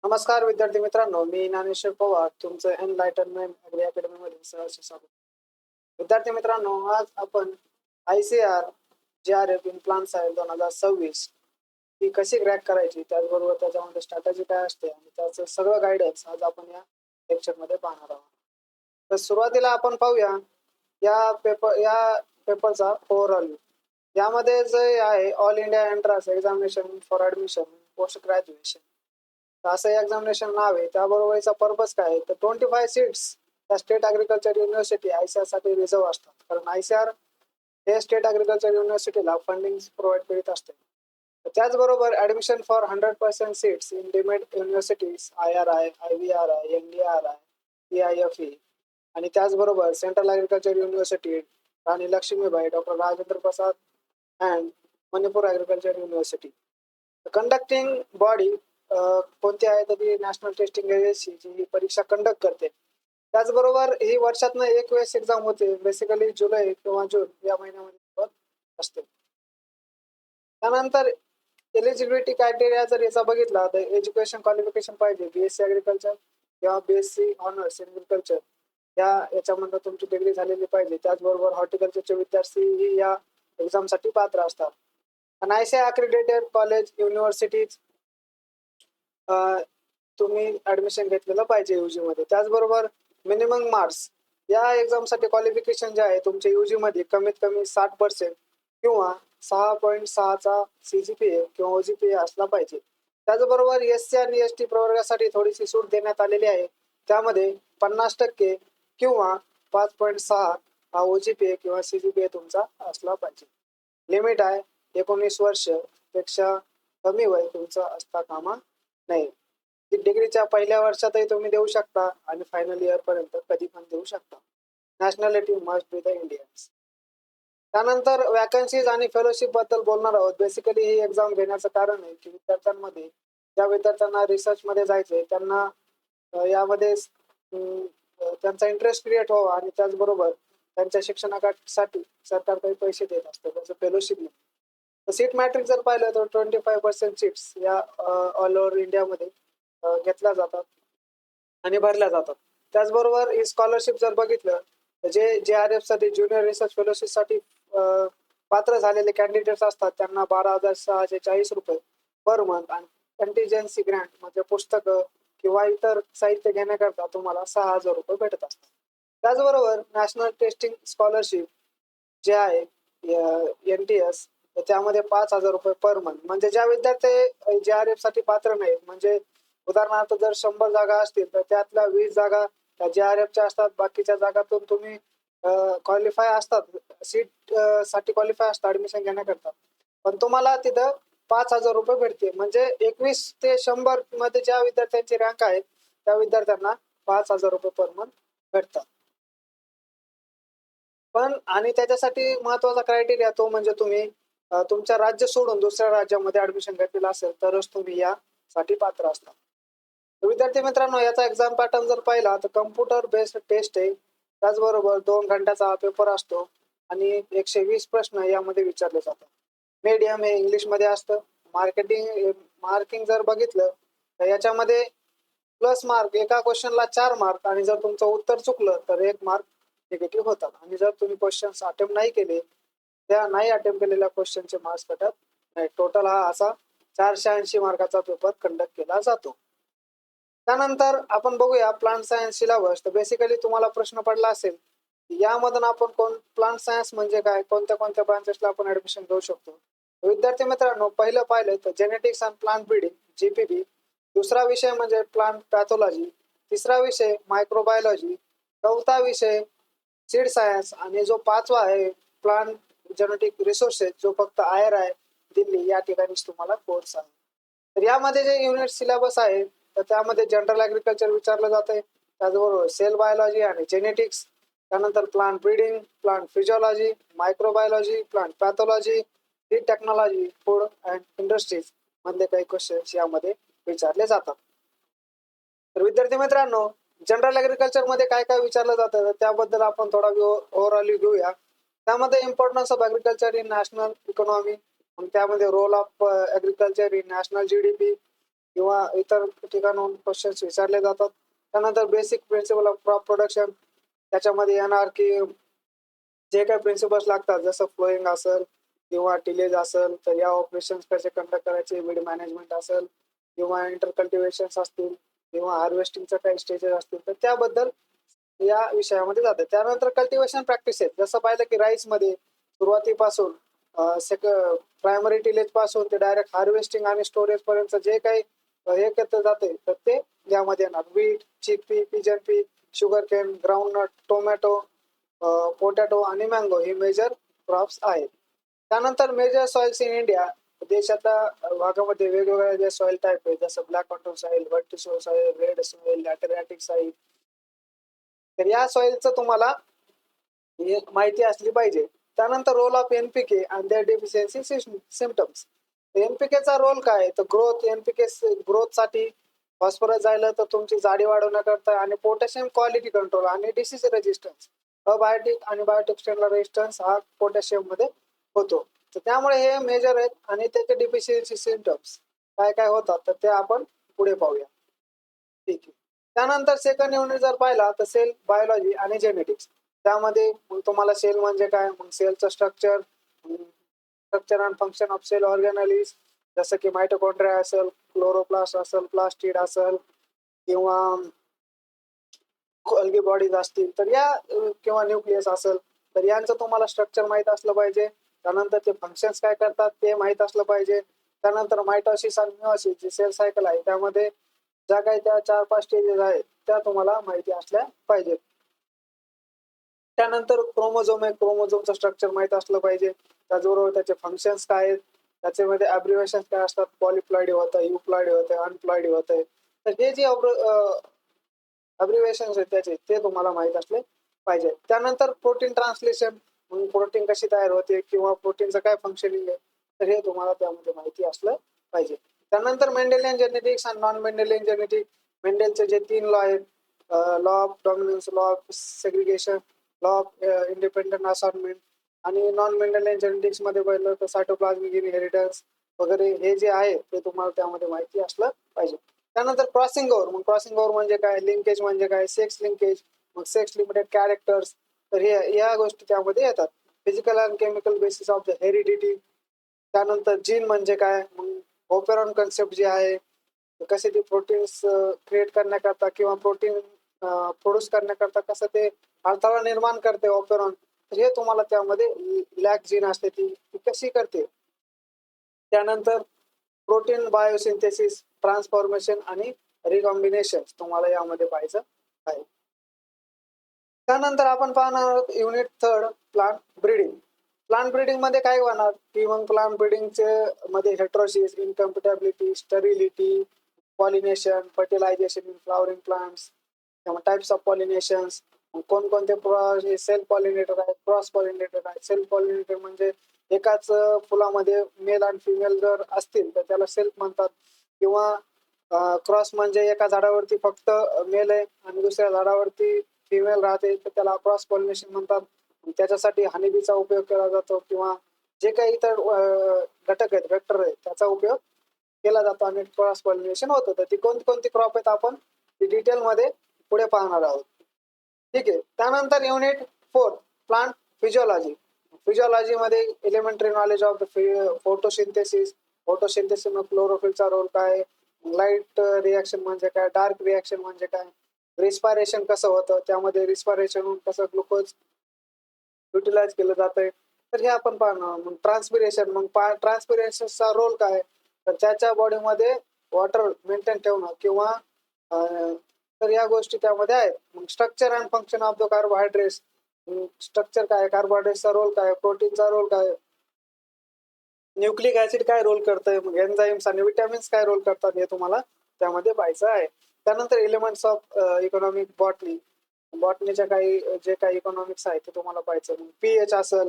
नमस्कार विद्यार्थी मित्रांनो, मी ज्ञानेश्वर पवार तुमचं एनलायटनमेंट ॲग्री अकॅडमीमध्ये सहर्ष स्वागत. विद्यार्थी मित्रांनो, आज आपण ICAR JRF in plan science 2026 ही कशी क्रॅक करायची, त्याचबरोबर त्याच्यामध्ये स्ट्रॅटेजी काय असते आणि त्याचं सगळं गायडन्स आज आपण या लेक्चरमध्ये पाहणार आहोत. तर सुरुवातीला आपण पाहूया या पेपरचा ओव्हरऑल. यामध्ये जे आहे all India entrance examination for admission post graduation, तर असं एक्झामिनेशन नाव आहे. त्याबरोबरचा पर्पज काय आहे, तर 25 सीट्स त्या स्टेट ॲग्रिकल्चर युनिव्हर्सिटी ICAR साठी रिझर्व्ह असतात. कारण ICAR हे स्टेट ॲग्रिकल्चर युनिव्हर्सिटीला फंडिंग प्रोव्हाइड करीत असते. त्याचबरोबर admission for 100% seats in deemed universities IRI, IVRI, NDRI, CIFE आणि त्याचबरोबर central agriculture university Rani Lakshmibai, doctor Rajendra Prasad and Manipur agriculture university. Conducting body कोणती आहे, तर ती नॅशनल टेस्टिंग एजन्सी जी ही परीक्षा कंडक्ट करते. त्याचबरोबर ही वर्षातनं एक वेळेस एक्झाम होते, बेसिकली जुलै किंवा जून या महिन्यामध्ये असते. त्यानंतर एलिजिबिलिटी क्रायटेरिया जर याचा बघितला तर एज्युकेशन क्वालिफिकेशन पाहिजे, BSc ॲग्रिकल्चर किंवा BSc ऑनर्स इन ॲग्रिकल्चर याच्यामध्ये तुमची डिग्री झालेली पाहिजे. त्याचबरोबर हॉर्टिकल्चरचे विद्यार्थी या एक्झामसाठी पात्र असतात. आणि ICAR अक्रेडिटेड कॉलेज युनिव्हर्सिटीज तुम्ही ॲडमिशन घेतलेलं पाहिजे UG मध्ये. त्याचबरोबर मिनिमम मार्क्स या एक्झामसाठी क्वालिफिकेशन जे आहे तुमच्या UG मध्ये कमीत कमी 60% किंवा 6.6चा CGPA किंवा OGPA असला पाहिजे. त्याचबरोबर SC आणि ST प्रवर्गासाठी थोडीशी सूट देण्यात आलेली आहे. त्यामध्ये 50% किंवा 5.6 हा OGPA किंवा CGPA तुमचा असला पाहिजे. लिमिट आहे 19 वर्ष पेक्षा कमी वय तुमचं असता कामा नये. डिग्रीच्या पहिल्या वर्षातही तुम्ही देऊ शकता आणि फायनल इयर पर्यंत कधी पण देऊ शकता. Nationality must be the Indians. त्यानंतर वॅकन्सीज आणि फेलोशिप बद्दल बोलणार आहोत. बेसिकली ही एक्झाम घेण्याचं कारण आहे की विद्यार्थ्यांमध्ये ज्या विद्यार्थ्यांना रिसर्चमध्ये जायचंय त्यांना यामध्ये त्यांचा इंटरेस्ट क्रिएट व्हावा आणि त्याचबरोबर त्यांच्या शिक्षणासाठी सरकार काही पैसे देत असतं त्याचं फेलोशिप. तर सीट मॅट्रिक जर पाहिलं तर 25% सीट्स या ऑल ओव्हर इंडियामध्ये घेतल्या जातात आणि भरल्या जातात. त्याचबरोबर ही स्कॉलरशिप जर बघितलं तर जे JRF साठी ज्युनियर रिसर्च फेलोशिपसाठी पात्र झालेले कॅन्डिडेट्स असतात त्यांना 12,640 रुपये पर मंथ आणि कंटिजेन्सी ग्रँट म्हणजे पुस्तकं किंवा इतर साहित्य घेण्याकरता तुम्हाला 6,000 रुपये भेटत असतात. त्याचबरोबर नॅशनल टेस्टिंग स्कॉलरशिप जे आहे NTS त्यामध्ये 5,000 रुपये पर मंथ. म्हणजे ज्या विद्यार्थी JRF साठी पात्र नाहीत, म्हणजे उदाहरणार्थ जर 100 जागा असतील तर त्यातल्या 20 जागा त्या JRFच्या असतात, बाकीच्या जागातून तुम्ही क्वालिफाय असतात, सीट साठी क्वालिफाय असतात ऍडमिशन घेण्याकरता, पण तुम्हाला तिथं 5,000 रुपये भेटते. म्हणजे 21 ते 100 मध्ये ज्या विद्यार्थ्यांची रँक आहे त्या विद्यार्थ्यांना 5,000 रुपये पर मंथ भेटतात. पण आणि त्याच्यासाठी महत्वाचा क्रायटेरिया तो म्हणजे तुम्ही तुमच्या राज्य सोडून दुसऱ्या राज्यामध्ये ऍडमिशन घेतलेलं असेल तरच तुम्ही यासाठी पात्र असतात. विद्यार्थी मित्रांनो, याचा एक्झाम पॅटर्न जर पाहिला तर कम्प्युटर बेस्ड टेस्ट आहे. त्याचबरोबर 2 घंट्याचा पेपर असतो आणि 120 प्रश्न यामध्ये विचारले जातात. मीडियम हे इंग्लिशमध्ये असतं. मार्किंग जर बघितलं तर याच्यामध्ये प्लस मार्क एका क्वेश्चनला 4 मार्क आणि जर तुमचं उत्तर चुकलं तर 1 मार्क निगेटिव्ह होतात आणि जर तुम्ही क्वेश्चन्स अटेम्प्ट नाही केले त्या नाही अटेम्प्ट केलेल्या क्वेश्चनचे मार्क्स कटत नाही. टोटल हा असा 480 मार्काचा पेपर कंडक्ट केला जातो. त्यानंतर आपण बघूया प्लांट सायन्स सिलेबस. तर बेसिकली तुम्हाला प्रश्न पडला असेल यामधून आपण प्लांट सायन्स म्हणजे काय, कोणत्या कोणत्या ब्रांचेसला आपण ऍडमिशन घेऊ शकतो. विद्यार्थी मित्रांनो, पहिलं पाहिलं तर genetics and plant breeding GPB, दुसरा विषय म्हणजे प्लांट पॅथॉलॉजी, तिसरा विषय मायक्रोबायोलॉजी, चौथा विषय सीड सायन्स आणि जो पाचवा आहे प्लांट जेनेटिक रिसोर्सेस जो फक्त IRI दिल्ली या ठिकाणीच तुम्हाला कोर्स आहे. तर यामध्ये जे युनिट सिलेबस आहे तर त्यामध्ये जनरल ॲग्रिकल्चर विचारलं जाते, त्याचबरोबर सेल बायोलॉजी आणि जेनेटिक्स, त्यानंतर plant breeding, plant physiology, microbiology, plant pathology, seed technology, food and industries मधले काही क्वेश्चन्स यामध्ये विचारले जातात. तर विद्यार्थी मित्रांनो, जनरल ॲग्रिकल्चर मध्ये काय काय विचारलं जातं त्याबद्दल आपण थोडा ओव्हरऑल घेऊया. त्यामध्ये importance of agriculture in national economy, त्यामध्ये role of agriculture in national GDP, किंवा इतर ठिकाणाहून क्वेश्चन्स विचारले जातात. त्यानंतर basic principle of crop production, त्याच्यामध्ये येणार की जे काही प्रिन्सिपल्स लागतात, जसं फ्लोईंग असेल किंवा टिलेज असेल, तर या ऑपरेशन्स कसे कंडक्ट करायचे, वीड मॅनेजमेंट असेल किंवा इंटर कल्टिवेशन्स असतील किंवा हार्वेस्टिंगच्या काही स्टेजेस असतील, तर त्याबद्दल या विषयामध्ये जाते. त्यानंतर कल्टिवेशन प्रॅक्टिसेस, जसं पाहिलं की राईसमध्ये सुरुवातीपासून प्रायमरी टिलेज पासून ते डायरेक्ट हार्वेस्टिंग आणि स्टोरेज पर्यंत जे काही हे केलं जाते, तर ते यामध्ये येणार. Beet, chickpea, pigeon pea, sugar cane, groundnut, tomato, potato आणि मँगो ही मेजर क्रॉप्स आहेत. त्यानंतर मेजर सॉइल्स इन इंडिया, देशाच्या भागामध्ये वेगवेगळ्या जे सॉइल टाईप आहे, जसं black cotton soil, vertisol soil, red soil, lateritic soil, तर या सॉइलचं तुम्हाला माहिती असली पाहिजे. त्यानंतर role of NPK and their deficiency symptoms. एनपीकेचा रोल काय आहे, तर ग्रोथ, एनपीके ग्रोथसाठी, फॉस्फरस जायला तर तुमची जाडी वाढवण्याकरता, आणि पोटॅशियम क्वालिटी कंट्रोल आणि डिसीज रेजिस्टन्स, अबायोटिक आणि बायोटिक्सला रेजिस्टन्स हा पोटॅशियम मध्ये होतो. तर त्यामुळे हे मेजर आहेत आणि त्याचे डिफिशियन्सी सिम्पटम्स काय काय होतात, तर ते आपण पुढे पाहूया. ठीक आहे. त्यानंतर सेकंड युनिट जर पाहिला तर सेल बायोलॉजी आणि जेनेटिक्स. त्यामध्ये मग तुम्हाला सेल म्हणजे काय, मग सेलचं structure, structure and function of cell organelles, जसं की मायटोकॉन्ड्रिया असेल, क्लोरोप्लास्ट असेल, प्लास्टिड असेल किंवा गोल्गी बॉडीज असतील, तर या किंवा न्यूक्लियस असेल, तर यांचं तुम्हाला स्ट्रक्चर माहीत असलं पाहिजे. त्यानंतर ते फंक्शन्स काय करतात ते माहीत असलं पाहिजे. त्यानंतर मायटोसिस आणि मिओसिस जी सेल सायकल आहे, त्यामध्ये ज्या काही त्या 4-5 स्टेजेस आहेत त्या तुम्हाला माहिती असल्या पाहिजेत. त्यानंतर क्रोमोझोम आहे, क्रोमोझोमचं स्ट्रक्चर माहीत असलं पाहिजे. त्याचबरोबर त्याचे फंक्शन्स काय आहेत, त्याच्यामध्ये ॲब्रिव्हिएशन्स काय असतात, पॉलिप्लॉइडी होतं, युप्लॉइडी होतं, अनप्लॉइडी होतं. तर हे जे अब्रिव्हिएशन्स आहेत त्याचे ते तुम्हाला माहीत असले पाहिजे. त्यानंतर प्रोटीन ट्रान्सलेशन, प्रोटीन कशी तयार होते किंवा प्रोटीनचं काय फंक्शनिंग आहे, तर हे तुम्हाला त्यामध्ये माहिती असलं पाहिजे. त्यानंतर मेंडेलियन जेनेटिक्स आणि नॉन मेंडेलियन जेनेटिक्स. मेंडेलचे जे 3 लॉ आहेत, law of dominance, law of segregation, law of independent assortment, आणि नॉन मेंडेलियन जेनेटिक्स मध्ये पाहिलं तर सायटोप्लाझमिक इनहेरिटन्स वगैरे, हे जे आहे ते तुम्हाला त्यामध्ये माहिती असलं पाहिजे. त्यानंतर क्रॉसिंग ओव्हर, मग क्रॉसिंग ओव्हर म्हणजे काय, लिंकेज म्हणजे काय, सेक्स लिंकेज, मग सेक्स लिमिटेड कॅरेक्टर्स, तर हे या गोष्टी त्यामध्ये येतात. Physical and chemical basis of the heredity. त्यानंतर जीन म्हणजे काय, मग ओपेरॉन कन्सेप्ट जे आहे, कसे ते प्रोटीन्स क्रिएट करण्याकरता किंवा प्रोटीन प्रोड्यूस करण्याकरता कसं ते अडथळा निर्माण करते ओपेरॉन, तर हे तुम्हाला त्यामध्ये लॅक जीन असते ती कशी करते. त्यानंतर प्रोटीन बायोसिंथेसिस, ट्रान्सफॉर्मेशन आणि रिकॉम्बिनेशन तुम्हाला यामध्ये पाहायचं आहे. त्यानंतर आपण पाहणार आहोत unit third, plant breeding. Plant breeding मध्ये काय होणार की मग प्लांट ब्रीडिंगचे मध्ये heterosis, incompatibility, sterility, pollination, fertilisation in flowering plants, types of pollinations, कोणकोणते सेल्फ पॉलिनेटर आहेत, क्रॉस पॉलिनेटर आहेत. सेल्फ पॉलिनेटर म्हणजे एकाच फुलामध्ये मेल आणि फिमेल जर असतील तर त्याला सेल्फ म्हणतात, किंवा क्रॉस म्हणजे एका झाडावरती फक्त मेल आहे आणि दुसऱ्या झाडावरती फिमेल राहते, तर त्याला क्रॉस पॉलिनेशन म्हणतात. त्याच्यासाठी हनीबीचा उपयोग केला जातो किंवा जे काही इतर घटक आहेत, वेक्टर आहेत, त्याचा उपयोग केला जातो आणि क्रॉस पॉलिनेशन होतं. तर ती कोणती क्रॉप आहेत आपण डिटेलमध्ये पुढे पाहणार आहोत. ठीक आहे. त्यानंतर युनिट 4, प्लांट फिजिओलॉजी. फिजिओलॉजीमध्ये elementary knowledge of the photosynthesis. Photosynthesis मध्ये क्लोरोफिलचा रोल काय, लाईट रिॲक्शन म्हणजे काय, डार्क रिॲक्शन म्हणजे काय, रिस्पायरेशन कसं होतं, त्यामध्ये रिस्पायरेशन कसं ग्लुकोज युटिलाइज केलं जातंय, तर हे आपण पाहणार. मग ट्रान्सपिरेशन, मग ट्रान्सपिरेशनचा रोल काय, तर त्याच्या बॉडीमध्ये वॉटर मेंटेन ठेवणं किंवा तर या गोष्टी त्यामध्ये आहेत. मग structure and function of the carbohydrates. Structure काय, कार्बोहायड्रेट्सचा रोल काय, प्रोटीनचा रोल काय, न्यूक्लिक ऍसिड काय रोल करतंय, मग एन्झाईम्स आणि विटॅमिन्स काय रोल करतात, हे तुम्हाला त्यामध्ये पाहायचं आहे. त्यानंतर एलिमेंट्स ऑफ इकॉनॉमिक बॉटनी. बॉटनीच्या काही जे काही इकॉनॉमिक्स आहे ते तुम्हाला पाहायचं. मग पीएच असेल,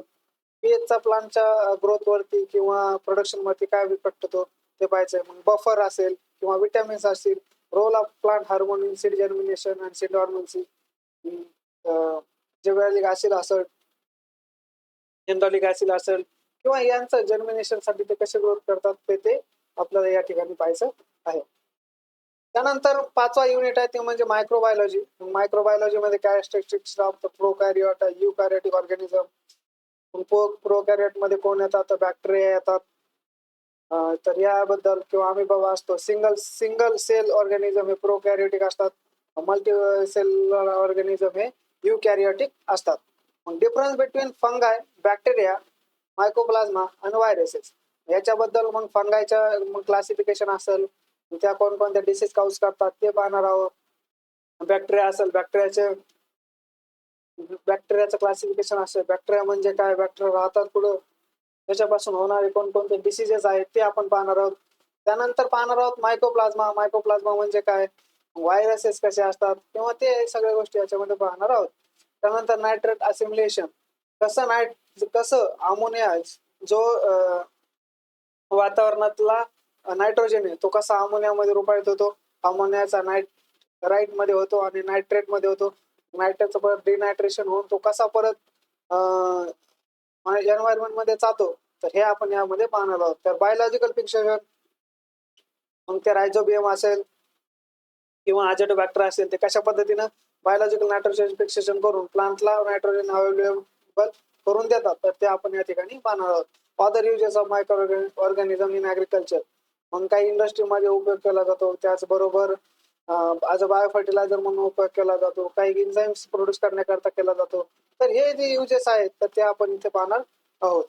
पीएचचा प्लांटच्या ग्रोथ वरती किंवा प्रोडक्शन वरती काय इफेक्ट होतो ते पाहायचंय. मग बफर असेल किंवा विटॅमिन्स असतील, role of plant hormone in seed germination and seed dormancy, gibberellic acid असेल, एन्डॉलिक ऍसिड असेल, किंवा यांचं जर्मिनेशन साठी ते कसे ग्रोथ करतात ते आपल्याला या ठिकाणी पाहायचं आहे. त्यानंतर 5वा युनिट आहे ते म्हणजे मायक्रोबायोलॉजी. मायक्रोबायोलॉजी मध्ये कॅरेक्टरिस्टिक्स ऑफ द प्रोकॅरियोट, युकॅरियोटिक ऑर्गॅनिझम. प्रोकॅरियोट मध्ये कोण येतात, तर बॅक्टेरिया येतात. तर याबद्दल किंवा आम्ही बाबा असतो. सिंगल सिंगल सेल ऑर्गॅनिझम हे प्रोकॅरियोटिक असतात. मल्टी सेल ऑर्गॅनिझम हे युकॅरियोटिक असतात. मग डिफरन्स बिटवीन फंगाय, बॅक्टेरिया, मायकोप्लाझ्मा आणि व्हायरसेस याच्याबद्दल मग फंगायच्या मग क्लासिफिकेशन असेल, त्या कोणकोणत्या डिसीज काऊज करतात ते पाहणार आहोत. बॅक्टेरिया असेल, बॅक्टेरियाचं क्लासिफिकेशन असेल, बॅक्टेरिया म्हणजे काय, बॅक्टेरिया राहतात पुढं, त्याच्यापासून होणारे कोणकोणते डिसीजेस आहेत ते आपण पाहणार आहोत. त्यानंतर पाहणार आहोत मायकोप्लाझ्मा. मायकोप्लाझ्मा म्हणजे काय, व्हायरसेस कसे असतात किंवा ते सगळ्या गोष्टी याच्यामध्ये पाहणार आहोत. त्यानंतर नायट्रेट असिम्युलेशन, कसं अमोनिया जो वातावरणातला नायट्रोजन आहे तो कसा अमोनियामध्ये रूपांतरित होतो. अमोनियाचा राईट मध्ये होतो आणि नायट्रेट मध्ये होतो. नायट्रेटचं परत डिनायट्रेशन होऊन तो कसा परत एन्व्हायरमेंट मध्ये जातो, तर हे आपण यामध्ये पाहणार आहोत. तर बायोलॉजिकल फिक्सेशन, मग ते रायझोबियम असेल किंवा अझेटोबॅक्टर असेल, ते कशा पद्धतीनं बायोलॉजिकल नायट्रोजन फिक्सेशन करून प्लांटला नायट्रोजन अवेलेबल करून देतात, तर ते आपण या ठिकाणी पाहणार आहोत. Other uses of micro organism in agriculture, मग काही इंडस्ट्रीमध्ये उपयोग केला जातो. त्याचबरोबर ॲज अ बायो फर्टिलायझर म्हणून उपयोग केला जातो. काही एन्झाईम्स प्रोड्यूस करण्याकरता केला जातो. तर हे जे युजेस आहेत तर ते आपण इथे पाहणार आहोत.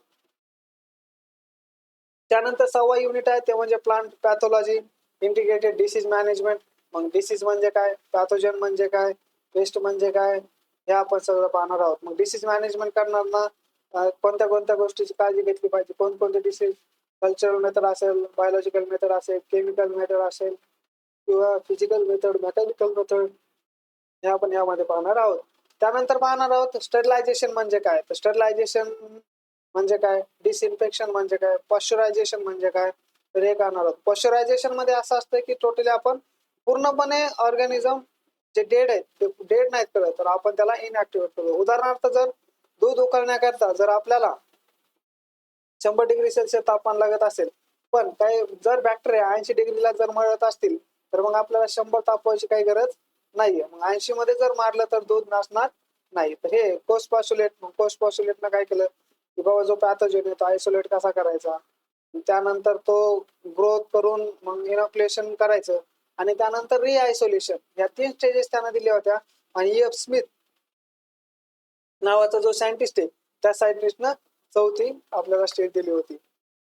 त्यानंतर 6वा युनिट आहे ते म्हणजे plant pathology, integrated disease management. मग डिसीज म्हणजे काय, पॅथोजन म्हणजे काय, पेस्ट म्हणजे काय, हे आपण सगळं पाहणार आहोत. मग डिसीज मॅनेजमेंट करताना कोणत्या कोणत्या गोष्टीची काळजी घेतली पाहिजे, कोणकोणते डिसीज, कल्चरल मेथड असेल, बायोलॉजिकल मेथड असेल, केमिकल मेथड असेल किंवा फिजिकल मेथड, मेकॅनिकल मेथड, हे आपण यामध्ये पाहणार आहोत. त्यानंतर पाहणार आहोत स्टरलायझेशन म्हणजे काय. तर स्टरलायझेशन म्हणजे काय, डिसइन्फेक्शन म्हणजे काय, पॉश्चरायझेशन म्हणजे काय, तर हे करणार आहोत. पॉश्चरायझेशन मध्ये असं असतं की टोटली आपण पूर्णपणे ऑर्गॅनिझम जे डेड आहेत ते डेड नाहीत करत, तर आपण त्याला इनऍक्टिव्हेट करतो. उदाहरणार्थ जर दूध उकळण्याकरता जर आपल्याला 100 डिग्री सेल्सिअस तापमान लागत असेल, पण काही जर बॅक्टेरिया 80 डिग्रीला जर मळत असतील, तर मग आपल्याला 100 तापवायची काही गरज नाहीये. मग 80 मध्ये जर मारलं तर दूध नासणार नाही. तर हे कोस्ट पॉस्युलेटनं काय केलं की बाबा जो पॅथोजन आहे तो आयसोलेट कसा करायचा, त्यानंतर तो ग्रोथ करून मग इनॉक्युलेशन करायचं आणि त्यानंतर रिआयसोलेशन, या 3 स्टेजेस त्यांना दिल्या होत्या. आणि E.F. स्मिथ नावाचा जो सायंटिस्ट आहे त्या सायंटिस्टनं 4थी आपल्याला स्टेज दिली होती.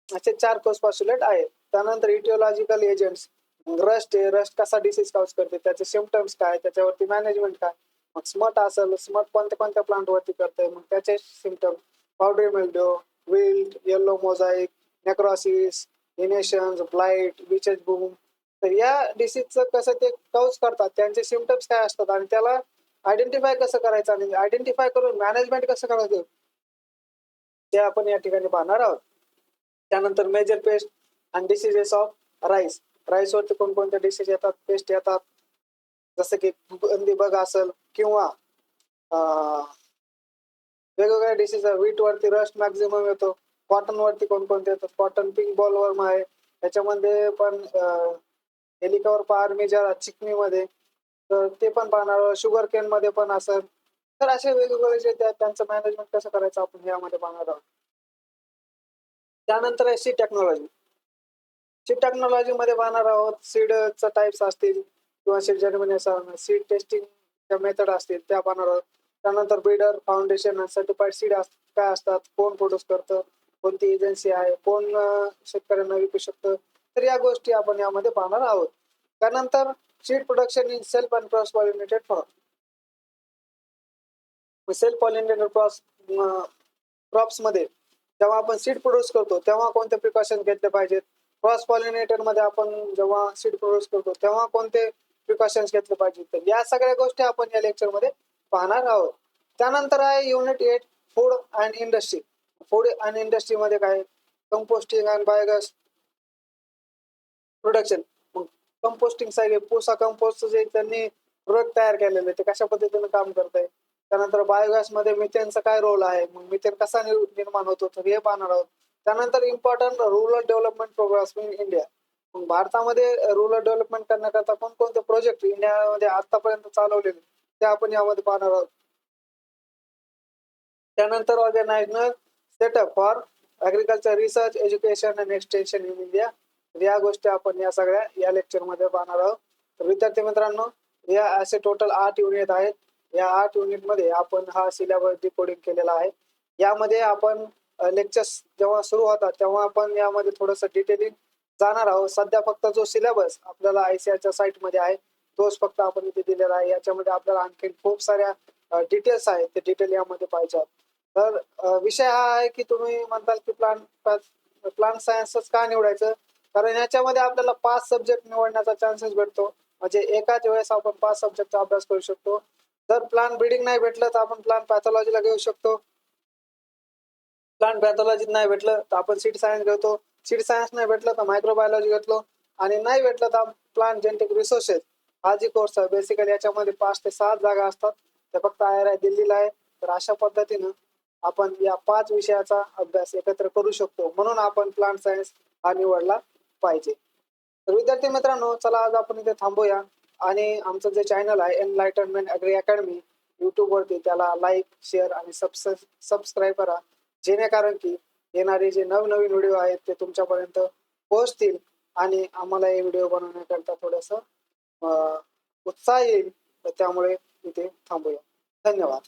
असे 4 कोस्ट आहेत. त्यानंतर इटिओलॉजिकल एजंट्स, रस्ट आहे, रस्ट कसा डिसीज कॉज करते, त्याचे सिम्पटम्स काय, त्याच्यावरती मॅनेजमेंट काय. मग स्मट असेल, स्मट कोणत्या कोणत्या प्लांट वरती करते, मग त्याचे symptoms, powdery mildew, wilt, yellow mosaic, necrosis, enations, blight, witches broom. तर या डिसीजचं कसं ते कॉज करतात, त्यांचे सिम्पटम्स काय असतात आणि त्याला आयडेंटिफाय कसं करायचं आणि आयडेंटिफाय करून मॅनेजमेंट कसं करायचं, ते आपण या ठिकाणी पाहणार आहोत. त्यानंतर major pest and diseases of rice. राईसवरती कोणकोणते डिसीज येतात, पेस्ट येतात, जसं की गंदी बग असेल किंवा वेगवेगळ्या डिसीज. व्हीट वरती रस्ट मॅक्झिमम येतो. कॉटन वरती कोणकोणते येतात, कॉटन पिंक बॉलवर्म आहे, त्याच्यामध्ये पण हेलिकॉवर पार्मिजा चिकनीमध्ये, तर ते पण पाहणार. शुगर केन मध्ये पण असेल. तर असे वेगवेगळे जे त्यांचं मॅनेजमेंट कसं करायचं आपण यामध्ये पाहणार आहोत. त्यानंतर आहे सीड टेक्नॉलॉजी. सीड टेक्नॉलॉजी मध्ये पाहणार आहोत सीडचं टाइप्स असतील किंवा seed germination, seed testing method असतील त्या पाहणार आहोत. त्यानंतर ब्रीडर, फाउंडेशन आणि सर्टिफाईड सीड काय असतात, कोण प्रोड्यूस करतं, कोणती एजन्सी आहे, कोण शेतकऱ्यांना विकू शकतं, तर या गोष्टी आपण यामध्ये पाहणार आहोत. त्यानंतर seed production in self and cross pollinated form. Self pollinated crops मध्ये जेव्हा आपण सीड प्रोड्यूस करतो तेव्हा कोणते प्रिकॉशन घेतले पाहिजेत, क्रॉस पॉलिनेटर मध्ये आपण जेव्हा सीड प्रोड्यूस करतो तेव्हा कोणते प्रिकॉशन्स घेतले पाहिजेत, तर या सगळ्या गोष्टी आपण या लेक्चर मध्ये पाहणार आहोत. त्यानंतर आहे unit 8 food and industry. Food and industry मध्ये काय, कंपोस्टिंग अँड बायोगॅस प्रोडक्शन. मग कंपोस्टिंग साठी पोसा कंपोस्ट जे त्यांनी प्रोडक्ट तयार केलेले ते कशा पद्धतीने काम करत आहे. त्यानंतर बायोगॅस मध्ये मिथेनचा काय रोल आहे, मग मिथेन कसा निर्माण होतो तर हे पाहणार आहोत. त्यानंतर important rural development programmes in India. मग भारतामध्ये रुरल डेव्हलपमेंट करण्याकरता कोणकोणते प्रोजेक्ट इंडियामध्ये आतापर्यंत चालवलेले ते आपण यामध्ये पाहणार आहोत. त्यानंतर organisational setup for agriculture research education and extension in India. या गोष्टी आपण या सगळ्या या लेक्चरमध्ये पाहणार आहोत. तर विद्यार्थी मित्रांनो, या असे टोटल 8 युनिट आहेत. या 8 युनिटमध्ये आपण हा सिलेबस डिकोडिंग केलेला आहे. यामध्ये आपण लेक्चर्स जेव्हा सुरू होतात तेव्हा आपण यामध्ये थोडंसं डिटेलिंग जाणार आहोत. सध्या फक्त जो सिलेबस आपल्याला ICARच्या साईटमध्ये आहे तोच फक्त आपण इथे दिलेला आहे. याच्यामध्ये आपल्याला आणखी खूप साऱ्या डिटेल्स आहेत, ते डिटेल यामध्ये पाहिजे. तर विषय हा आहे की तुम्ही म्हणताल की प्लांट सायन्सच का निवडायचं, कारण याच्यामध्ये आपल्याला 5 सब्जेक्ट निवडण्याचा चान्सेस भेटतो. म्हणजे एकाच वेळेस आपण 5 सब्जेक्टचा अभ्यास करू शकतो. जर प्लांट ब्रीडिंग नाही भेटलं तर आपण प्लांट पॅथॉलॉजीला घेऊ शकतो. प्लांट पॅथॉलॉजीत नाही भेटलं तर आपण सीड सायन्स घेतो. सीड सायन्स नाही भेटलं तर मायक्रोबायोलॉजी घेतलो. आणि नाही भेटलं तर प्लांट जेनेटिक रिसोर्सेस हा जी कोर्स आहे. बेसिकली याच्यामध्ये 5 ते 7 जागा असतात. ते फक्त IRI दिल्लीला आहे. तर अशा पद्धतीनं आपण या 5 विषयाचा अभ्यास एकत्र करू शकतो. म्हणून आपण प्लांट सायन्स हा निवडला पाहिजे. तर विद्यार्थी मित्रांनो, चला आज आपण इथे थांबूया आणि आमचं जे चॅनल आहे एनलायटनमेंट ॲग्री अकॅडमी यूट्यूबवरती त्याला लाईक, शेअर आणि सबस्क्राईब करा, जेणेकरून की येणारे जे नवनवीन व्हिडिओ आहेत ते तुमच्यापर्यंत पोहोचतील आणि आम्हाला हे व्हिडिओ बनवण्याकरता थोडंसं उत्साह येईल. तर त्यामुळे इथे थांबूया. धन्यवाद.